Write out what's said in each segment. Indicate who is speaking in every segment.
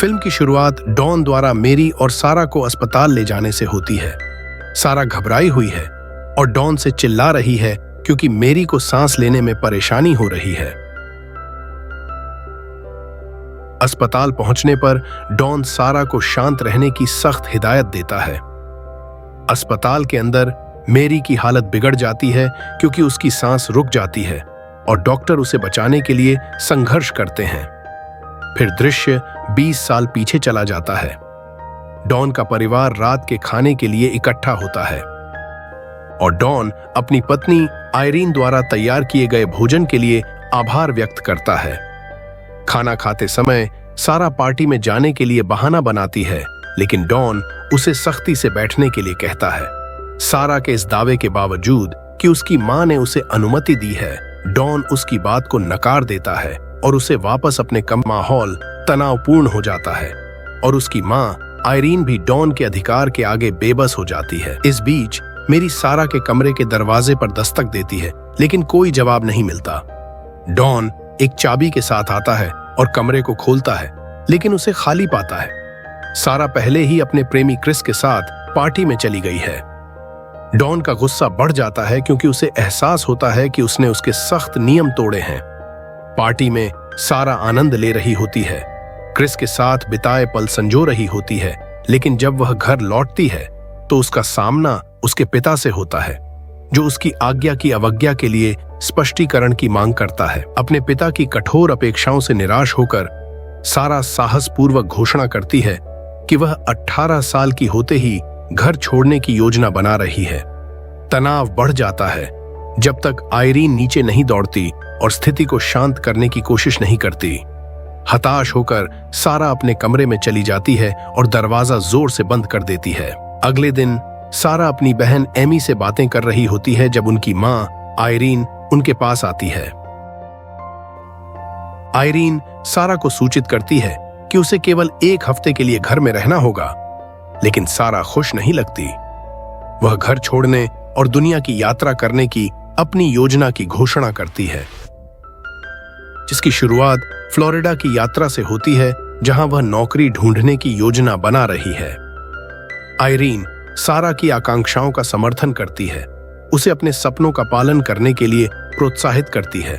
Speaker 1: Film की शुरुआत don द्वारा मेरी और सारा को अस्पताल ले जाने से होती है। सारा घबराई हुई है और डॉन से चिल्ला रही है क्योंकि मेरी को सांस लेने में परेशानी हो रही है। अस्पताल पहुंचने पर डॉन सारा को शांत रहने की सख्त हिदायत देता है। अस्पताल के अंदर मेरी की हालत बिगड़ जाती है क्योंकि उसकी सांस रुक जाती है और डॉक्टर उसे बचाने के लिए संघर्ष करते हैं। फिर दृश्य 20 साल पीछे चला जाता है। डॉन का परिवार रात के खाने के लिए इकट्ठा होता है और डॉन अपनी पत्नी आयरीन द्वारा तैयार किए गए भोजन के लिए आभार व्यक्त करता है। खाना खाते समय सारा पार्टी में जाने के लिए बहाना बनाती है, लेकिन डॉन उसे सख्ती से बैठने के लिए कहता है। सारा के इस दावे के बावजूद कि उसकी मां ने उसे अनुमति दी है, डॉन उसकी बात को नकार देता है और उसे वापस अपने माहौल तनावपूर्ण हो जाता है और उसकी मां आयरीन भी डॉन के अधिकार के आगे बेबस हो जाती है। इस बीच मेरी सारा के कमरे के दरवाजे पर दस्तक देती है, लेकिन कोई जवाब नहीं मिलता। डॉन एक चाबी के साथ आता है और कमरे को खोलता है, लेकिन उसे खाली पाता है। सारा पहले ही अपने प्रेमी क्रिस के साथ पार्टी में चली गई है। डॉन का गुस्सा बढ़ जाता है क्योंकि उसे एहसास होता है कि उसने उसके सख्त नियम तोड़े हैं। पार्टी में सारा आनंद ले रही होती है, क्रिस के साथ बिताए पल संजो रही होती है, लेकिन जब वह घर लौटती है तो उसका सामना उसके पिता से होता है, जो उसकी आज्ञा की अवज्ञा के लिए स्पष्टीकरण की मांग करता है। अपने पिता की कठोर अपेक्षाओं से निराश होकर सारा साहसपूर्वक घोषणा करती है कि वह 18 साल की होते ही घर छोड़ने की योजना बना रही है। तनाव बढ़ जाता है जब तक आयरीन नीचे नहीं दौड़ती और स्थिति को शांत करने की कोशिश नहीं करती। हताश होकर सारा अपने कमरे में चली जाती है और दरवाजा जोर से बंद कर देती है। अगले दिन सारा अपनी बहन एमी से बातें कर रही होती है जब उनकी मां आयरीन उनके पास आती है। आयरीन सारा को सूचित करती है कि उसे केवल 1 हफ्ते के लिए घर में रहना होगा, लेकिन सारा खुश नहीं लगती। वह घर छोड़ने और दुनिया की यात्रा करने की अपनी योजना की घोषणा करती है, जिसकी शुरुआत फ्लोरिडा की यात्रा से होती है, जहां वह नौकरी ढूंढने की योजना बना रही है। आयरीन सारा की आकांक्षाओं का समर्थन करती है, उसे अपने सपनों का पालन करने के लिए प्रोत्साहित करती है,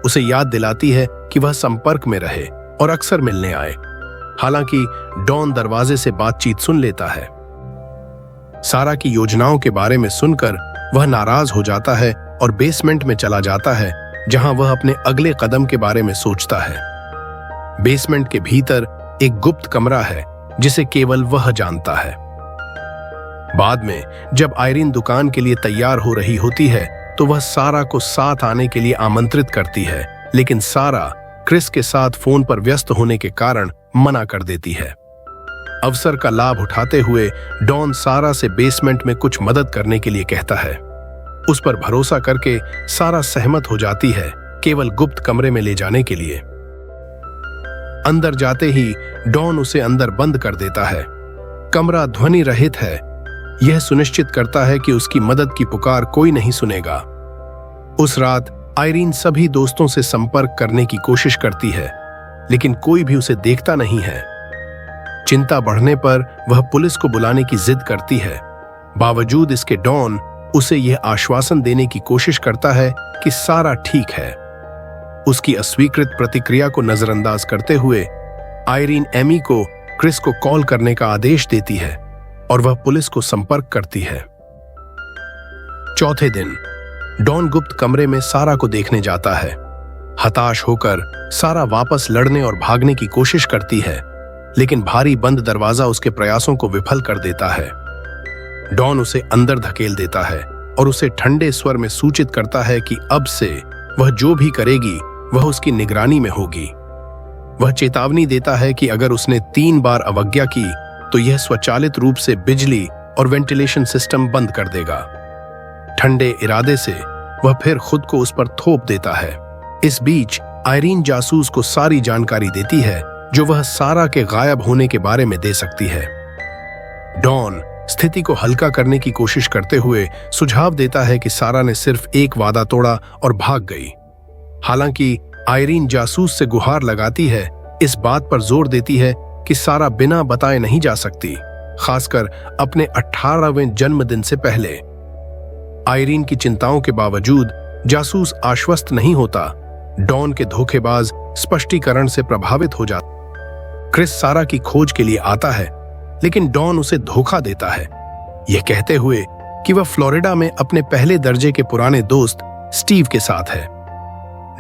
Speaker 1: उसे याद दिलाती है कि वह संपर्क में रहे और अक्सर मिलने आए। हालांकि डॉन दरवाजे से बातचीत सुन लेता है। सारा की योजनाओं के बारे में सुनकर वह नाराज हो जाता है और बेसमेंट में चला जाता है, जहां वह अपने अगले कदम के बारे में सोचता है। बेसमेंट के भीतर एक गुप्त कमरा है जिसे केवल वह जानता है। बाद में जब आयरीन दुकान के लिए तैयार हो रही होती है तो वह सारा को साथ आने के लिए आमंत्रित करती है, लेकिन सारा क्रिस के साथ फोन पर व्यस्त होने के कारण मना कर देती है। अवसर का लाभ उठाते हुए डॉन सारा से बेसमेंट में कुछ मदद करने के लिए कहता है। उस पर भरोसा करके सारा सहमत हो जाती है, केवल गुप्त कमरे में ले जाने के लिए। अंदर जाते ही डॉन उसे अंदर बंद कर देता है। कमरा ध्वनि रहित है, यह सुनिश्चित करता है कि उसकी मदद की पुकार कोई नहीं सुनेगा। उस रात आयरीन सभी दोस्तों से संपर्क करने की कोशिश करती है, लेकिन कोई भी उसे देखता नहीं है। चिंता बढ़ने पर वह पुलिस को बुलाने की जिद करती है। बावजूद इसके डॉन उसे यह आश्वासन देने की कोशिश करता है कि सारा ठीक है। उसकी अस्वीकृत प्रतिक्रिया को नजरअंदाज करते हुए आयरीन एमी को क्रिस को कॉल करने का आदेश देती है और वह पुलिस को संपर्क करती है। चौथे दिन डॉन गुप्त कमरे में सारा को देखने जाता है। हताश होकर सारा वापस लड़ने और भागने की कोशिश करती है, लेकिन भारी बंद दरवाजा उसके प्रयासों को विफल कर देता है। डॉन उसे अंदर धकेल देता है और उसे ठंडे स्वर में सूचित करता है कि अब से वह जो भी करेगी वह उसकी निगरानी में होगी। वह चेतावनी देता है कि अगर उसने 3 बार अवज्ञा की तो यह स्वचालित रूप से बिजली और वेंटिलेशन सिस्टम बंद कर देगा। ठंडे इरादे से वह फिर खुद को उस पर थोप देता है। इस बीच आयरीन जासूस को सारी जानकारी देती है जो वह सारा के गायब होने के बारे में दे सकती है। डॉन स्थिति को हल्का करने की कोशिश करते हुए सुझाव देता है कि सारा ने सिर्फ एक वादा तोड़ा और भाग गई। हालांकि आयरीन जासूस से गुहार लगाती है, इस बात पर जोर देती है कि सारा बिना बताए नहीं जा सकती, खासकर अपने 18वें जन्मदिन से पहले। आयरीन की चिंताओं के बावजूद जासूस आश्वस्त नहीं होता। डॉन के धोखेबाज स्पष्टीकरण से प्रभावित हो जाता। क्रिस सारा की खोज के लिए आता है, लेकिन डॉन उसे धोखा देता है, यह कहते हुए कि वह फ्लोरिडा में अपने पहले दर्जे के पुराने दोस्त स्टीव के साथ है।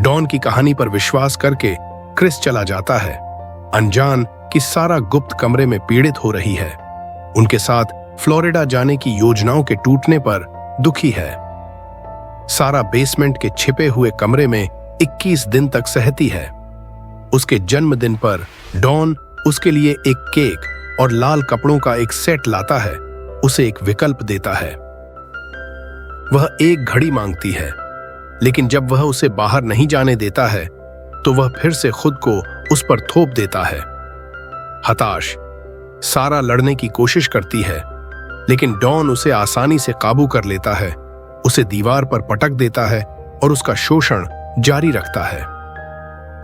Speaker 1: डॉन की कहानी पर विश्वास करके क्रिस चला जाता है, अनजान कि सारा गुप्त कमरे में पीड़ित हो रही है। उनके साथ फ्लोरिडा जाने की योजनाओं के टूटने पर दुखी है। सारा बेसमेंट के छिपे हुए कमरे में 21 दिन तक सहती है। उसके जन्मदिन पर डॉन उसके लिए एक केक और लाल कपड़ों का एक सेट लाता है, उसे एक विकल्प देता है। वह एक घड़ी मांगती है, लेकिन जब वह उसे बाहर नहीं जाने देता है तो वह फिर से खुद को उस पर थोप देता है। हताश, सारा लड़ने की कोशिश करती है, लेकिन डॉन उसे आसानी से काबू कर लेता है, उसे दीवार पर पटक देता है और उसका शोषण जारी रखता है।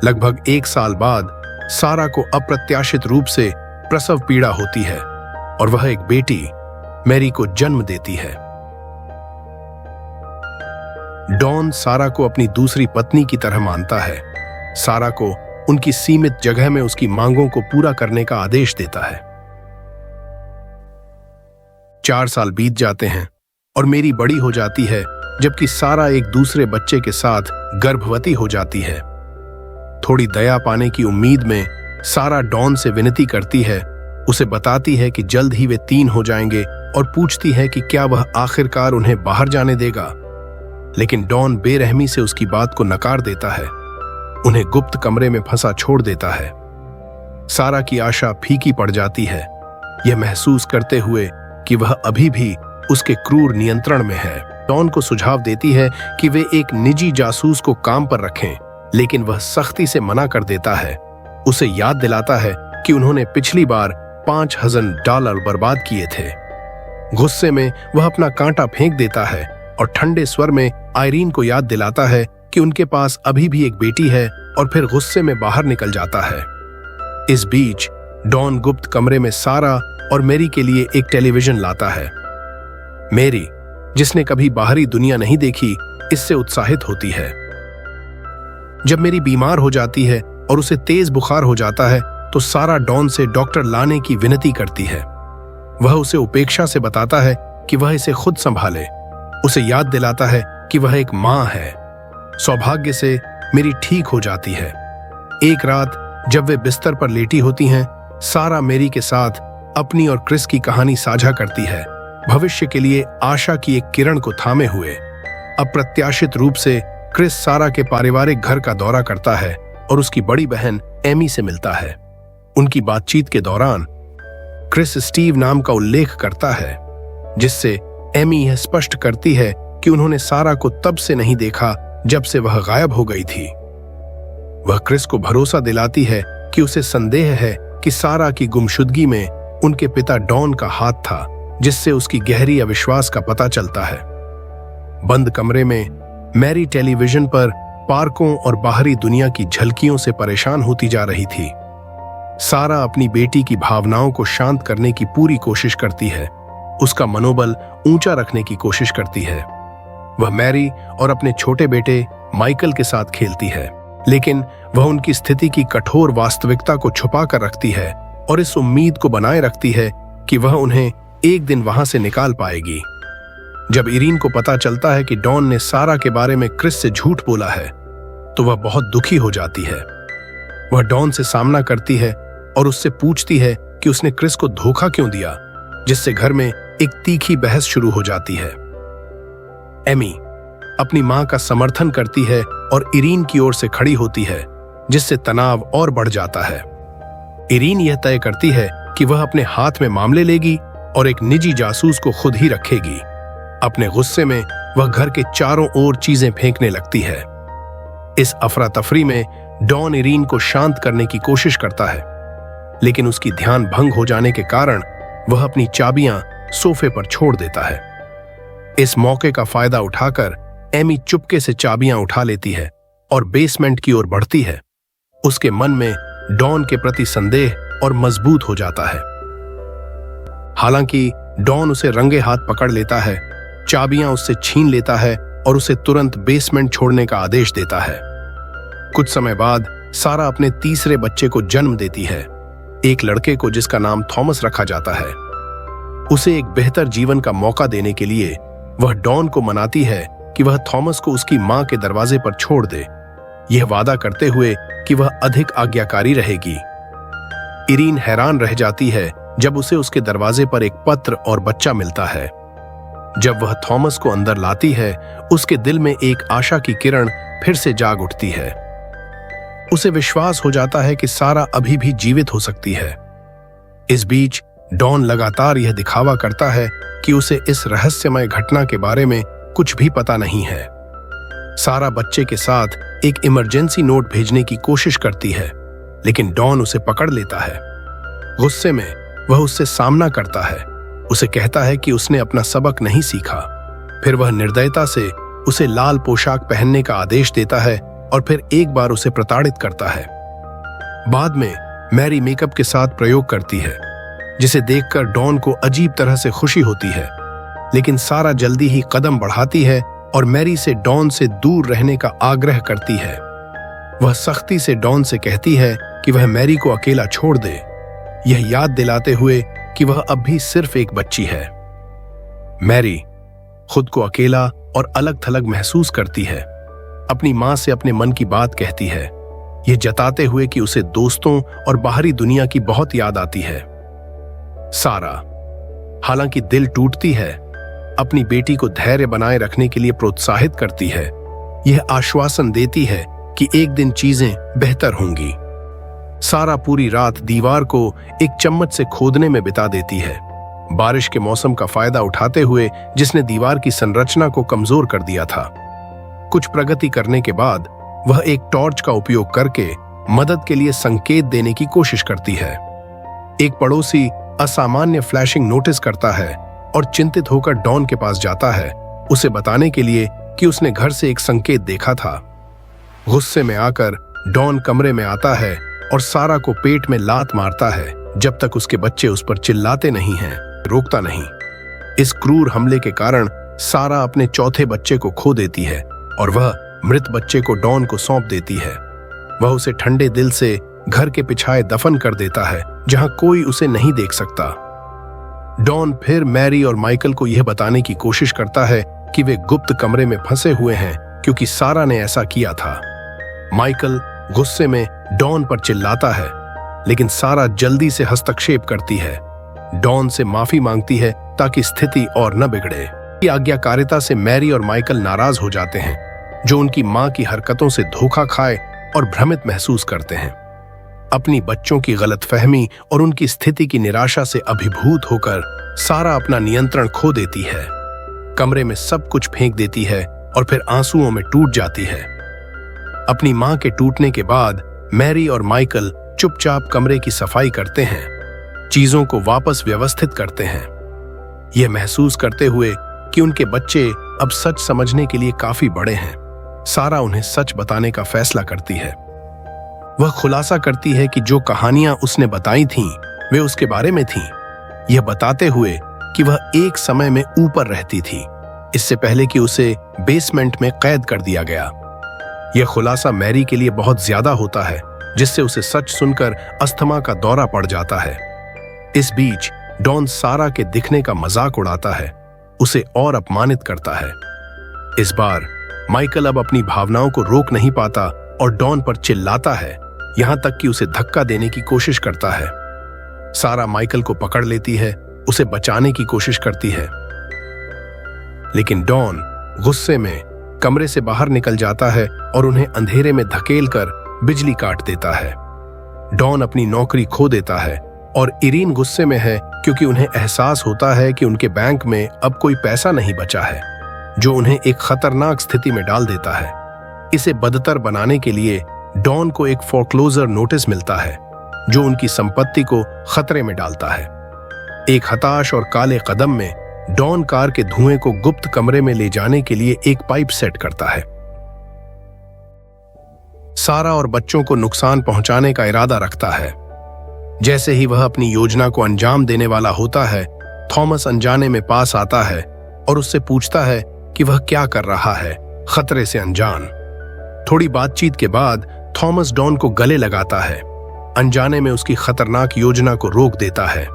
Speaker 1: लगभग 1 साल बाद सारा को अप्रत्याशित रूप से प्रसव पीड़ा होती है और वह एक बेटी मैरी को जन्म देती है। डॉन सारा को अपनी दूसरी पत्नी की तरह मानता है। सारा को उनकी सीमित जगह में उसकी मांगों को पूरा करने का आदेश देता है। 4 साल बीत जाते हैं और मेरी बड़ी हो जाती है, जबकि सारा एक दूसरे बच्चे के साथ गर्भवती हो जाती है। थोड़ी दया पाने की उम्मीद में सारा डॉन से विनती करती है, उसे बताती है कि जल्द ही वे 3 हो जाएंगे और पूछती है कि क्या वह आखिरकार उन्हें बाहर जाने देगा। लेकिन डॉन बेरहमी से उसकी बात को नकार देता है, उन्हें गुप्त कमरे में फंसा छोड़ देता है। सारा की आशा फीकी पड़ जाती है, यह महसूस करते हुए कि वह अभी भी उसके क्रूर नियंत्रण में है। डॉन को सुझाव देती है कि वे एक निजी जासूस को काम पर रखें, लेकिन वह सख्ती से मना कर देता है। उसे याद दिलाता है कि उन्होंने पिछली बार $5,000 बर्बाद किए थे। गुस्से में वह अपना कांटा फेंक देता है और ठंडे स्वर में आयरीन को याद दिलाता है कि उनके पास अभी भी एक बेटी है, और फिर गुस्से में बाहर निकल जाता है। इस बीच डॉन गुप्त कमरे में सारा और मेरी के लिए एक टेलीविजन लाता है। मेरी, जिसने कभी बाहरी दुनिया नहीं देखी, इससे उत्साहित होती है। जब मेरी बीमार हो जाती है और उसे तेज बुखार हो जाता है तो सारा डॉन से डॉक्टर लाने की विनती करती है। वह उसे उपेक्षा से बताता है कि वह इसे खुद संभाले, उसे याद दिलाता है कि वह एक मां है। सौभाग्य से मेरी ठीक हो जाती है। एक रात जब वे बिस्तर पर लेटी होती हैं, सारा मेरी के साथ अपनी और क्रिस की कहानी साझा करती है, भविष्य के लिए आशा की एक किरण को थामे हुए। अप्रत्याशित रूप से क्रिस सारा के पारिवारिक घर का दौरा करता है और उसकी बड़ी बहन एमी से मिलता है। उनकी बातचीत के दौरान क्रिस स्टीव नाम का उल्लेख करता है, जिससे एमी यह स्पष्ट करती है कि उन्होंने सारा को तब से नहीं देखा जब से वह गायब हो गई थी। वह क्रिस को भरोसा दिलाती है कि उसे संदेह है कि सारा की गुमशुदगी में उनके पिता डॉन का हाथ था, जिससे उसकी गहरी अविश्वास का पता चलता है। बंद कमरे में मैरी टेलीविजन पर पार्कों और बाहरी दुनिया की झलकियों से परेशान होती जा रही थी। सारा अपनी बेटी की भावनाओं को शांत करने की पूरी कोशिश करती है, उसका मनोबल ऊंचा रखने की कोशिश करती है। वह मैरी और अपने छोटे बेटे माइकल के साथ खेलती है, लेकिन वह उनकी स्थिति की कठोर वास्तविकता को छुपा कर रखती है और इस उम्मीद को बनाए रखती है कि वह उन्हें एक दिन वहां से निकाल पाएगी। जब इरीन को पता चलता है कि डॉन ने सारा के बारे में क्रिस से झूठ बोला है, तो वह बहुत दुखी हो जाती है। वह डॉन से सामना करती है और उससे पूछती है कि उसने क्रिस को धोखा क्यों दिया, जिससे घर में एक तीखी बहस शुरू हो जाती है। एमी अपनी मां का समर्थन करती है और इरीन की ओर से खड़ी होती है, जिससे तनाव और बढ़ जाता है। इरीन यह तय करती है कि वह अपने हाथ में मामले लेगी और एक निजी जासूस को खुद ही रखेगी। अपने गुस्से में वह घर के चारों ओर चीजें फेंकने लगती है। इस अफरा तफरी में डॉन इरीन को शांत करने की कोशिश करता है, लेकिन उसकी ध्यान भंग हो जाने के कारण वह अपनी चाबियां सोफे पर छोड़ देता है। इस मौके का फायदा उठाकर एमी चुपके से चाबियां उठा लेती है और बेसमेंट की ओर बढ़ती है। उसके मन में डॉन के प्रति संदेह और मजबूत हो जाता है। हालांकि डॉन उसे रंगे हाथ पकड़ लेता है, चाबियां उससे छीन लेता है और उसे तुरंत बेसमेंट छोड़ने का आदेश देता है। कुछ समय बाद सारा अपने तीसरे बच्चे को जन्म देती है, एक लड़के को जिसका नाम थॉमस रखा जाता है। उसे एक बेहतर जीवन का मौका देने के लिए वह डॉन को मनाती है कि वह थॉमस को उसकी मां के दरवाजे पर छोड़ दे, यह वादा करते हुए कि वह अधिक आज्ञाकारी रहेगी। इरीन हैरान रह जाती है जब उसे उसके दरवाजे पर एक पत्र और बच्चा मिलता है। जब वह थॉमस को अंदर लाती है, उसके दिल में एक आशा की किरण फिर से जाग उठती है। उसे विश्वास हो जाता है कि सारा अभी भी जीवित हो सकती है। इस बीच डॉन लगातार यह दिखावा करता है कि उसे इस रहस्यमय घटना के बारे में कुछ भी पता नहीं है। सारा बच्चे के साथ एक इमरजेंसी नोट भेजने की कोशिश करती है, लेकिन डॉन उसे पकड़ लेता है। गुस्से में वह उससे सामना करता है, उसे कहता है कि उसने अपना सबक नहीं सीखा। फिर वह निर्दयता से उसे लाल पोशाक पहनने का आदेश देता है और फिर एक बार उसे प्रताड़ित करता है। बाद में मैरी मेकअप के साथ प्रयोग करती है, जिसे देखकर डॉन को अजीब तरह से खुशी होती है, लेकिन सारा जल्दी ही कदम बढ़ाती है और मैरी से डॉन से दूर रहने का आग्रह करती है। वह सख्ती से डॉन से कहती है कि वह मैरी को अकेला छोड़ दे, यह याद दिलाते हुए कि वह अब भी सिर्फ एक बच्ची है। मैरी खुद को अकेला और अलग थलग महसूस करती है, अपनी मां से अपने मन की बात कहती है, यह जताते हुए कि उसे दोस्तों और बाहरी दुनिया की बहुत याद आती है। सारा हालांकि दिल टूटती है, अपनी बेटी को धैर्य बनाए रखने के लिए प्रोत्साहित करती है। यह आश्वासन देती है कि एक दिन चीजें बेहतर होंगी। सारा पूरी रात दीवार को एक चम्मच से खोदने में बिता देती है, बारिश के मौसम का फायदा उठाते हुए, जिसने दीवार की संरचना को कमजोर कर दिया था। कुछ प्रगति करने के बाद वह एक टॉर्च का उपयोग करके मदद के लिए संकेत देने की कोशिश करती है। एक पड़ोसी असामान्य फ्लैशिंग नोटिस करता है और चिंतित होकर डॉन के पास जाता है, उसे बताने के लिए कि उसने घर से एक संकेत देखा था। गुस्से में आकर डॉन कमरे में आता है और सारा को पेट में लात मारता है जब तक उसके बच्चे उस पर चिल्लाते नहीं हैं, रोकता नहीं। इस क्रूर हमले के कारण सारा अपने चौथे बच्चे को खो देती है और वह मृत बच्चे को डॉन को सौंप देती है। वह उसे ठंडे दिल से घर के पिछाए दफन कर देता है, जहां कोई उसे नहीं देख सकता। डॉन फिर मैरी और माइकल को यह बताने की कोशिश करता है कि वे गुप्त कमरे में फंसे हुए हैं क्योंकि सारा ने ऐसा किया था। माइकल गुस्से में डॉन पर चिल्लाता है, लेकिन सारा जल्दी से हस्तक्षेप करती है, डॉन से माफी मांगती है ताकि स्थिति और न बिगड़े। की आज्ञाकारिता से मैरी और माइकल नाराज हो जाते हैं, जो उनकी मां की हरकतों से धोखा खाए और भ्रमित महसूस करते हैं। अपनी बच्चों की गलतफहमी और उनकी स्थिति की निराशा से अभिभूत होकर सारा अपना नियंत्रण खो देती है, कमरे में सब कुछ फेंक देती है और फिर आंसुओं में टूट जाती है। अपनी मां के टूटने के बाद मैरी और माइकल चुपचाप कमरे की सफाई करते हैं, चीजों को वापस व्यवस्थित करते हैं, यह महसूस करते हुए कि उनके बच्चे अब सच समझने के लिए काफी बड़े हैं। सारा उन्हें सच बताने का फैसला करती है। वह खुलासा करती है कि जो कहानियां उसने बताई थीं, वे उसके बारे में थीं, यह बताते हुए कि वह एक समय में ऊपर रहती थी, इससे पहले कि उसे बेसमेंट में कैद कर दिया गया। यह खुलासा मैरी के लिए बहुत ज्यादा होता है, जिससे उसे सच सुनकर अस्थमा का दौरा पड़ जाता है। इस बीच डॉन सारा के दिखने का मजाक उड़ाता है, उसे और अपमानित करता है। इस बार माइकल अब अपनी भावनाओं को रोक नहीं पाता और डॉन पर चिल्लाता है, यहां तक कि उसे धक्का देने की कोशिश करता है। सारा माइकल को पकड़ लेती है, उसे बचाने की कोशिश करती है, लेकिन डॉन गुस्से में कमरे से बाहर निकल जाता है और उन्हें अंधेरे में धकेलकर बिजली काट देता है। डॉन अपनी नौकरी खो देता है और इरीन गुस्से में है क्योंकि उन्हें एहसास होता है कि उनके बैंक में अब कोई पैसा नहीं बचा है, जो उन्हें एक खतरनाक स्थिति में डाल देता है। इसे बदतर बनाने के लिए डॉन को एक फोरक्लोजर नोटिस मिलता है, जो उनकी संपत्ति को खतरे में डालता है। एक हताश और काले कदम में डॉन कार के धुएं को गुप्त कमरे में ले जाने के लिए एक पाइप सेट करता है। सारा और बच्चों को नुकसान पहुंचाने का इरादा रखता है। जैसे ही वह अपनी योजना को अंजाम देने वाला होता है, थॉमस अनजाने में पास आता है और उससे पूछता है कि वह क्या कर रहा है, खतरे से अनजान। थोड़ी बातचीत के बाद थॉमस डॉन को गले लगाता है, अनजाने में उसकी खतरनाक योजना को रोक देता है।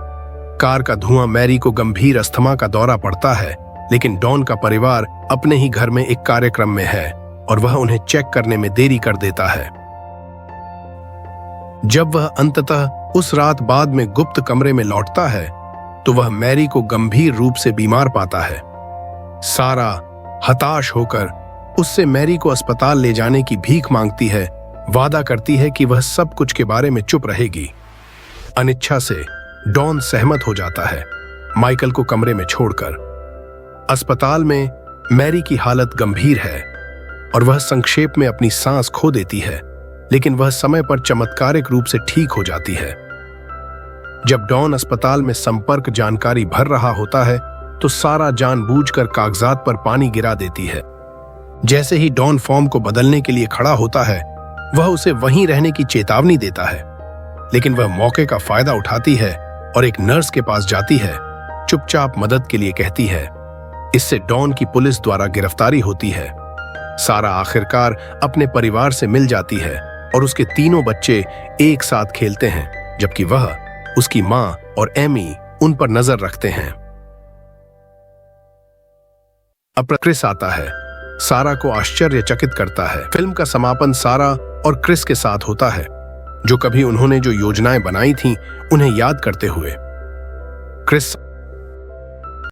Speaker 1: कार का धुआं मैरी को गंभीर अस्थमा का दौरा पड़ता है, लेकिन डॉन का परिवार अपने ही घर में एक कार्यक्रम में है और वह उन्हें चेक करने में देरी कर देता है। जब वह अंततः उस रात बाद में गुप्त कमरे में लौटता है तो वह मैरी को गंभीर रूप से बीमार पाता है। सारा हताश होकर उससे मैरी को अस्पताल ले जाने की भीख मांगती है, वादा करती है कि वह सब कुछ के बारे में चुप रहेगी। अनिच्छा से डॉन सहमत हो जाता है, माइकल को कमरे में छोड़कर। अस्पताल में मैरी की हालत गंभीर है और वह संक्षेप में अपनी सांस खो देती है, लेकिन वह समय पर चमत्कारिक रूप से ठीक हो जाती है। जब डॉन अस्पताल में संपर्क जानकारी भर रहा होता है तो सारा जानबूझकर कागजात पर पानी गिरा देती है। जैसे ही डॉन फॉर्म को बदलने के लिए खड़ा होता है, वह उसे वहीं रहने की चेतावनी देता है, लेकिन वह मौके का फायदा उठाती है और एक नर्स के पास जाती है, चुपचाप मदद के लिए कहती है। इससे डॉन की पुलिस द्वारा गिरफ्तारी होती है। सारा आखिरकार अपने परिवार से मिल जाती है और उसके तीनों बच्चे एक साथ खेलते हैं, जबकि वह, उसकी मां और एमी उन पर नजर रखते हैं। अब क्रिस आता है, सारा को आश्चर्यचकित करता है। फिल्म का समापन सारा और क्रिस के साथ होता है, जो कभी उन्होंने जो योजनाएं बनाई थीं उन्हें याद करते हुए। क्रिस